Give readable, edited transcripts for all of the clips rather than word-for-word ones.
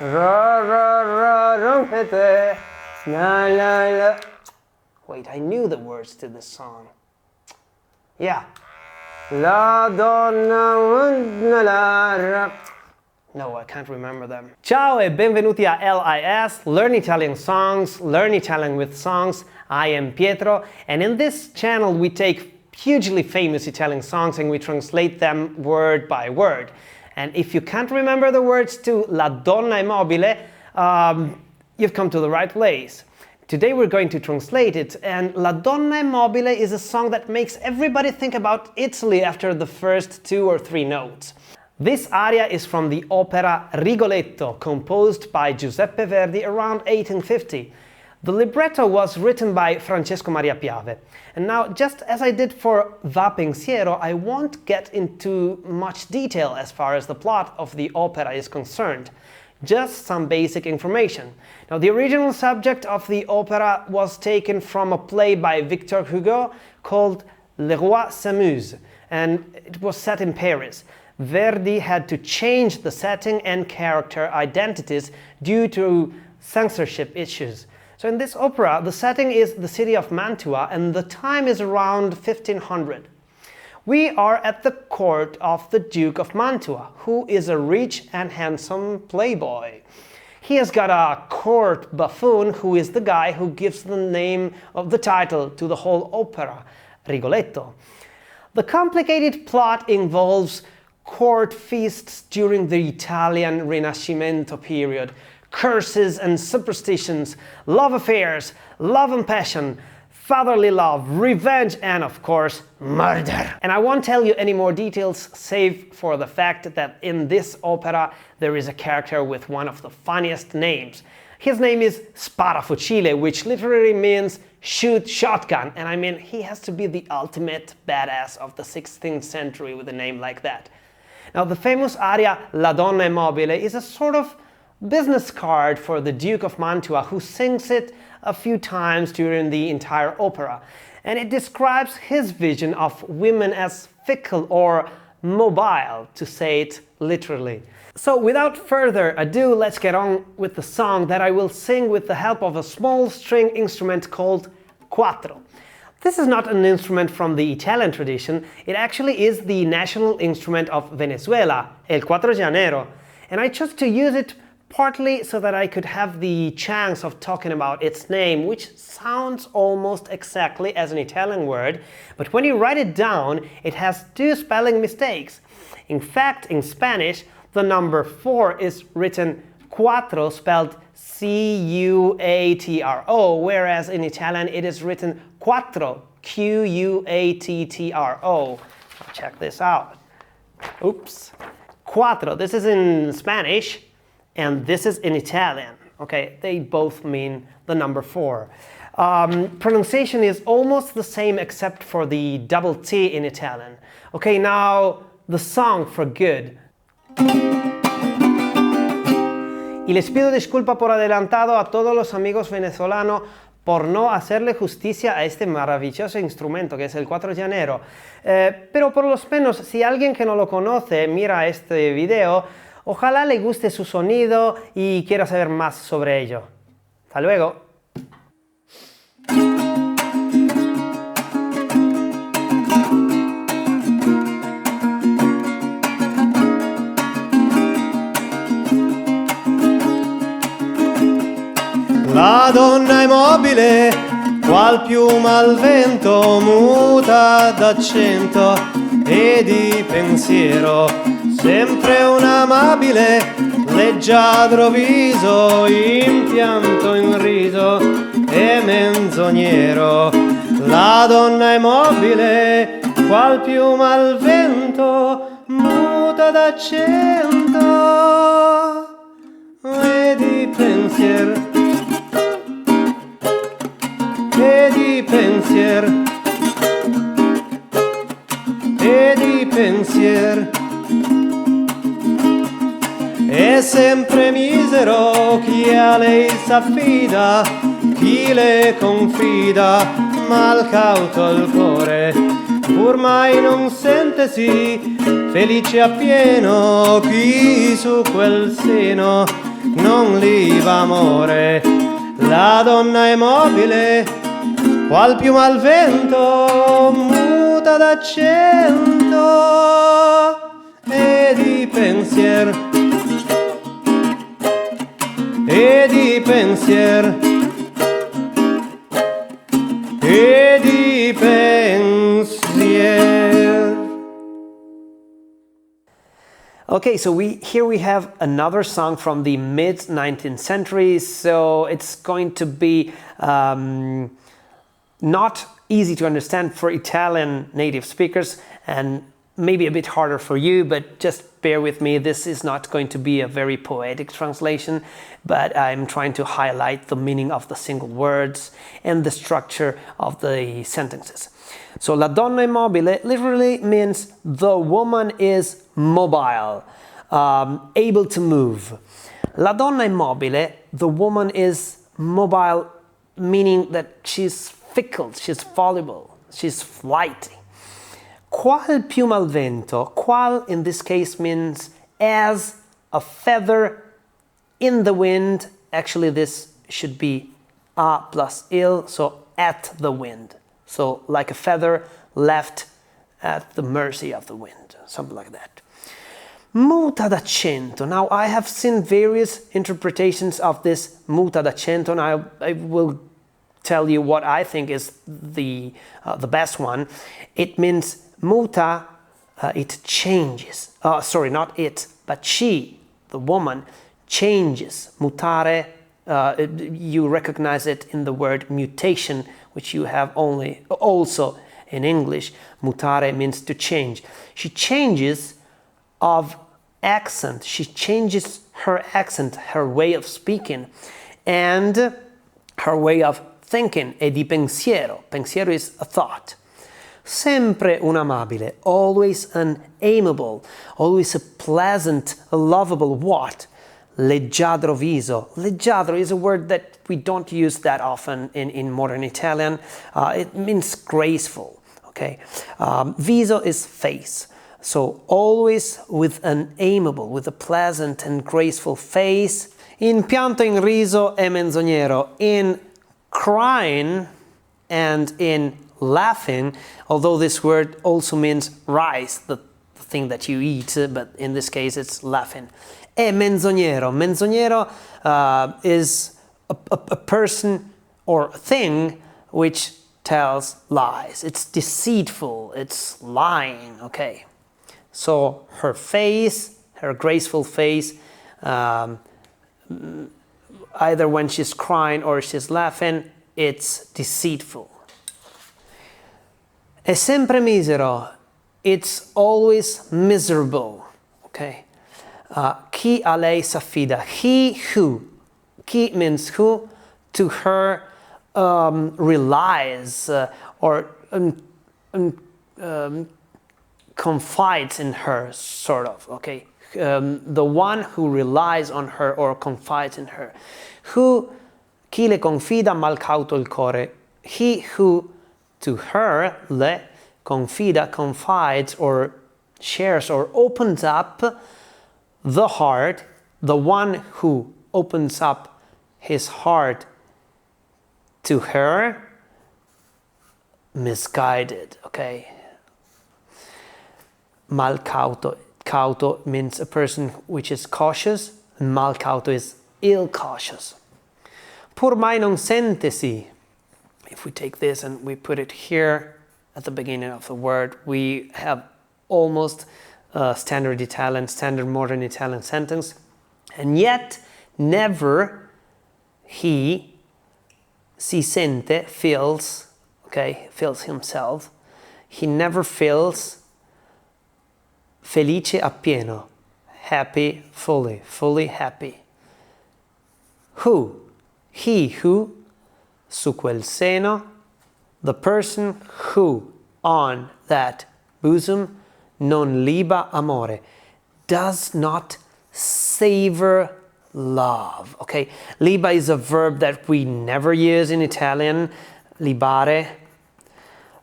Ra ra ra rompete. La la la. Wait, I knew the words to this song. Yeah. La donna la ra. No, I can't remember them. Ciao e benvenuti a LIS, Learn Italian Songs, Learn Italian with Songs. I am Pietro, and in this channel we take hugely famous Italian songs and we translate them word by word. And if you can't remember the words to La Donna è mobile, you've come to the right place. Today we're going to translate it, and La Donna è mobile is a song that makes everybody think about Italy after the first 2 or 3 notes. This aria is from the opera Rigoletto, composed by Giuseppe Verdi around 1850. The libretto was written by Francesco Maria Piave. And now, just as I did for Va Pensiero, I won't get into much detail as far as the plot of the opera is concerned. Just some basic information. Now, the original subject of the opera was taken from a play by Victor Hugo called Le Roi s'amuse, and it was set in Paris. Verdi had to change the setting and character identities due to censorship issues. So in this opera, the setting is the city of Mantua and the time is around 1500. We are at the court of the Duke of Mantua, who is a rich and handsome playboy. He has got a court buffoon who is the guy who gives the name of the title to the whole opera, Rigoletto. The complicated plot involves court feasts during the Italian Rinascimento period, curses and superstitions, love affairs, love and passion, fatherly love, revenge, and of course, murder. And I won't tell you any more details save for the fact that in this opera there is a character with one of the funniest names. His name is Sparafucile, which literally means shoot shotgun, and I mean he has to be the ultimate badass of the 16th century with a name like that. Now, the famous aria La Donna è mobile is a sort of business card for the Duke of Mantua, who sings it a few times during the entire opera. And it describes his vision of women as fickle or mobile, to say it literally. So without further ado, let's get on with the song that I will sing with the help of a small string instrument called quattro. This is not an instrument from the Italian tradition, it actually is the national instrument of Venezuela, el cuatro llanero, and I chose to use it partly so that I could have the chance of talking about its name, which sounds almost exactly as an Italian word, but when you write it down, it has 2 spelling mistakes. In fact, in Spanish, the number 4 is written cuatro, spelled C-U-A-T-R-O, whereas in Italian it is written quattro, Q-U-A-T-T-R-O. Check this out. Oops. Cuatro, this is in Spanish, and this is in Italian. Okay, they both mean the number 4. Pronunciation is almost the same except for the double T in Italian. Okay, now the song for good. Y les pido disculpa por adelantado a todos los amigos venezolanos por no hacerle justicia a este maravilloso instrumento que es el cuatro llanero. Pero por lo menos, si alguien que no lo conoce mira este video, ojalá le guste su sonido y quiera saber más sobre ello. ¡Hasta luego! La donna è mobile, qual piuma al vento, muta d'accento e di pensiero, sempre un amabile, leggiadro viso, impianto in riso e menzognero. La donna è mobile, qual piuma al vento, muta d'accento e di pensiero. E di pensier, e di pensier. È sempre misero chi a lei s'affida, chi le confida, mal cauto il cuore, pur mai non sentesi felice appieno chi su quel seno non liba amore. La donna è mobile, qual piuma al vento, muta d'accento e di pensiero. E di pensier, e di pensier. Okay, so here we have another song from the mid-19th century, so it's going to be not easy to understand for Italian native speakers and maybe a bit harder for you, but just bear with me. This is not going to be a very poetic translation, but I'm trying to highlight the meaning of the single words and the structure of the sentences. So la donna è mobile literally means the woman is mobile, able to move. La donna è mobile, the woman is mobile, meaning that she's fickle, she's voluble, she's flighty. Qual piuma al vento, qual in this case means as a feather in the wind. Actually this should be a plus il, so at the wind. So like a feather left at the mercy of the wind, something like that. Muta d'accento. Now I have seen various interpretations of this muta d'accento, and I will tell you what I think is the best one. It means muta, it changes. Sorry, not it, but she, the woman, changes. Mutare, you recognize it in the word mutation, which you have also in English. Mutare means to change. She changes of accent. She changes her accent, her way of speaking, and her way of thinking. E di pensiero. Pensiero is a thought. Sempre un amabile, always an amiable, always a pleasant, a lovable what? Leggiadro viso. Leggiadro is a word that we don't use that often in modern Italian. It means graceful, okay? Viso is face. So always with an amiable, with a pleasant and graceful face. In pianto, in riso e menzognero. In crying and in laughing, although this word also means rice, the thing that you eat, but in this case it's laughing. E menzognero. Menzognero is a person or a thing which tells lies. It's deceitful, it's lying, okay? So her face, her graceful face, either when she's crying or she's laughing, it's deceitful. È sempre misero, it's always miserable, okay? Chi a lei s'affida, he who, chi means who, to her relies or confides in her, sort of, okay? The one who relies on her or confides in her. Chi le confida mal cauto il core, he who to her, le confida, confides or shares or opens up the heart, the one who opens up his heart to her, misguided, okay? Mal cauto. Cauto means a person which is cautious, and mal cauto is ill cautious. Pur mai non sentesi. If we take this and we put it here at the beginning of the word, we have almost standard Italian, standard modern Italian sentence. And yet, never he, si sente, feels, okay, feels himself. He never feels felice appieno, happy fully, fully happy. Who? He who, su quel seno, the person who on that bosom, non liba amore, does not savor love. Okay, liba is a verb that we never use in Italian, libare,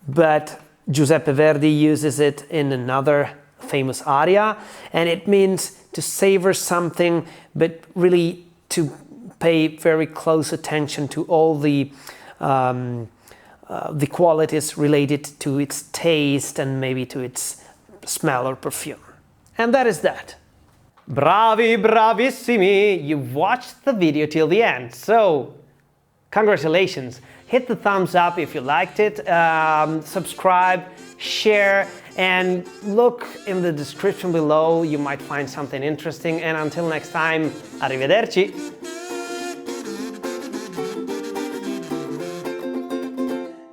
but Giuseppe Verdi uses it in another famous aria, and it means to savor something, but really to pay very close attention to all the qualities related to its taste and maybe to its smell or perfume. And that is that. Bravi, bravissimi! You've watched the video till the end, so congratulations. Hit the thumbs up if you liked it, subscribe, share, and look in the description below. You might find something interesting. And until next time, arrivederci!